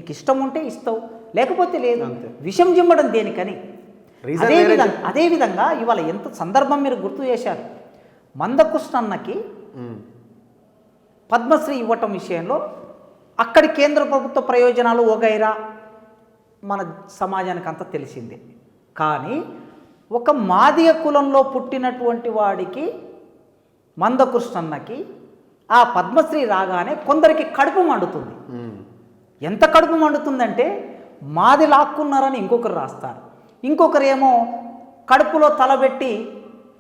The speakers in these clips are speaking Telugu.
నీకు ఇష్టం ఉంటే ఇస్తావు, లేకపోతే లేదు. విషం జిమ్మడం దేనికని. అదేవిధంగా ఇవాళ ఎంత సందర్భం మీరు గుర్తు చేశారు. మందకృష్ణన్నకి పద్మశ్రీ ఇవ్వటం విషయంలో అక్కడి కేంద్ర ప్రభుత్వ ప్రయోజనాలు వగైరా మన సమాజానికి అంతా తెలిసిందే. కానీ ఒక మాదిగ కులంలో పుట్టినటువంటి వాడికి, మందకృష్ణన్నకి ఆ పద్మశ్రీ రాగానే కొందరికి కడుపు మండుతుంది. ఎంత కడుపు మండుతుందంటే మాది లాక్కున్నారని ఇంకొకరు రాస్తారు, ఇంకొకరేమో కడుపులో తలబెట్టి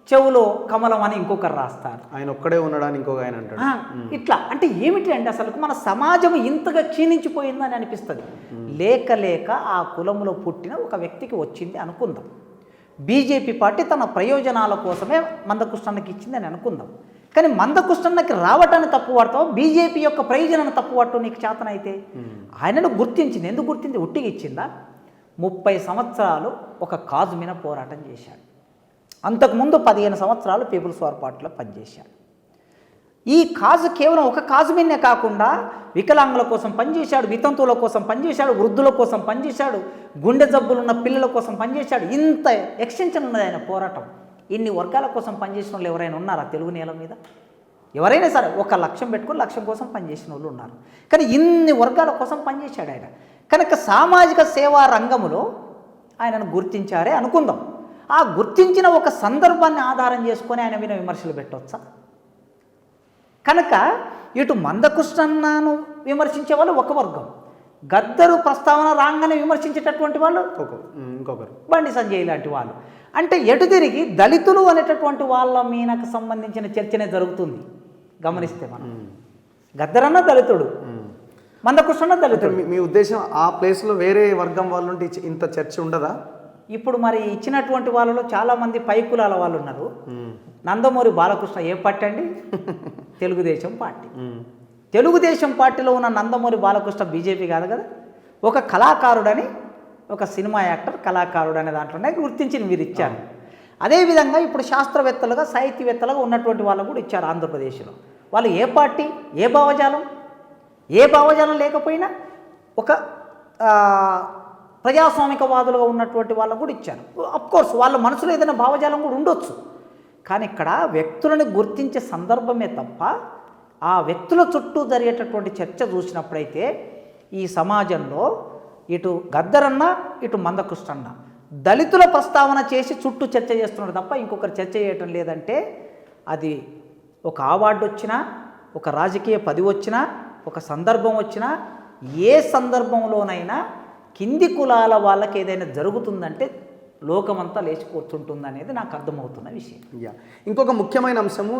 చెవులో కమలం అని ఇంకొకరు రాస్తారు. ఆయన ఒక్కడే ఉన్నాడని ఇంకొక ఆయన అంటాడు. ఇట్లా అంటే ఏమిటి అంటే అసలు మన సమాజం ఇంతగా క్షీణించిపోయిందని అనిపిస్తుంది. లేక లేక ఆ కులంలో పుట్టిన ఒక వ్యక్తికి వచ్చింది అనుకుందాం. బీజేపీ పార్టీ తన ప్రయోజనాల కోసమే మందకృష్ణన్నకి ఇచ్చిందని అనుకుందాం. కానీ మందకృష్ణన్నకి రావటాన్ని తప్పు పడతావు, బీజేపీ యొక్క ప్రయోజనాన్ని తప్పు పడటం నీకు చేతనైతే. ఆయనను గుర్తించింది, ఎందుకు గుర్తించి ఒట్టిగా ఇచ్చిందా? 30 సంవత్సరాలు ఒక కాజు మీద పోరాటం చేశాడు. అంతకుముందు 15 సంవత్సరాలు పీపుల్స్ వార్ పార్టీలో పనిచేశాడు. ఈ కాజు కేవలం ఒక కాజు మీదనే కాకుండా వికలాంగుల కోసం పనిచేశాడు, వితంతువుల కోసం పనిచేశాడు, వృద్ధుల కోసం పనిచేశాడు, గుండె జబ్బులు ఉన్న పిల్లల కోసం పనిచేశాడు. ఇంత ఎక్స్టెన్షన్ ఉన్నది ఆయన పోరాటం. ఇన్ని వర్గాల కోసం పనిచేసిన వాళ్ళు ఎవరైనా ఉన్నారా తెలుగు నేల మీద? ఎవరైనా సరే ఒక లక్ష్యం పెట్టుకుని లక్ష్యం కోసం పనిచేసిన వాళ్ళు ఉన్నారు. కానీ ఇన్ని వర్గాల కోసం పనిచేశాడు ఆయన. కనుక సామాజిక సేవా రంగంలో ఆయనను గుర్తించారే అనుకుందాం. ఆ గుర్తించిన ఒక సందర్భాన్ని ఆధారం చేసుకొని ఆయన మీద విమర్శలు పెట్టవచ్చా? కనుక ఇటు మందకృష్ణన్నను విమర్శించే వాళ్ళు ఒక వర్గం, గద్దరు ప్రస్తావన రాగానే విమర్శించేటటువంటి వాళ్ళు ఇంకొకరు, బండి సంజయ్ లాంటి వాళ్ళు. అంటే ఎటు తిరిగి దళితులు అనేటటువంటి వాళ్ళ మీనకు సంబంధించిన చర్చనే జరుగుతుంది. గమనిస్తే మనం గద్దరన్న దళితుడు, మందకృష్ణన్న దళితుడు. మీ ఉద్దేశం ఆ ప్లేస్లో వేరే వర్గం వాళ్ళు ఉంటే ఇంత చర్చ ఉండదా? ఇప్పుడు మరి ఇచ్చినటువంటి వాళ్ళలో చాలామంది పై కులాల వాళ్ళు ఉన్నారు. నందమూరి బాలకృష్ణ ఏ పార్టీ అండి? తెలుగుదేశం పార్టీ. తెలుగుదేశం పార్టీలో ఉన్న నందమూరి బాలకృష్ణ బీజేపీ కాదు కదా. ఒక కళాకారుడని, ఒక సినిమా యాక్టర్, కళాకారుడు అనే దాంట్లోనే గుర్తించి మీరు ఇచ్చారు. అదేవిధంగా ఇప్పుడు శాస్త్రవేత్తలుగా, సాహిత్యవేత్తలుగా ఉన్నటువంటి వాళ్ళకు కూడా ఇచ్చారు ఆంధ్రప్రదేశ్లో. వాళ్ళు ఏ పార్టీ, ఏ భావజాలం లేకపోయినా ఒక ప్రజాస్వామికవాదులుగా ఉన్నటువంటి వాళ్ళకు కూడా ఇచ్చారు. అఫ్కోర్స్ వాళ్ళ మనసులో ఏదైనా భావజాలం కూడా ఉండొచ్చు. కానీ ఇక్కడ వ్యక్తులను గుర్తించే సందర్భమే తప్ప ఆ వ్యక్తుల చుట్టూ జరిగేటటువంటి చర్చ చూసినప్పుడైతే ఈ సమాజంలో ఇటు గద్దరన్న, ఇటు మందకృష్ణన్న దళితుల ప్రస్తావన చేసి చుట్టూ చర్చ చేస్తున్నారు తప్ప ఇంకొకరు చర్చ చేయటం లేదంటే అది ఒక అవార్డు వచ్చినా, ఒక రాజకీయ పదవి వచ్చినా, ఒక సందర్భం వచ్చినా, ఏ సందర్భంలోనైనా కింది కులాల వాళ్ళకి ఏదైనా జరుగుతుందంటే లోకమంతా లేచి కూర్చుంటుంది అనేది నాకు అర్థమవుతున్న విషయం. ఇంకొక ముఖ్యమైన అంశము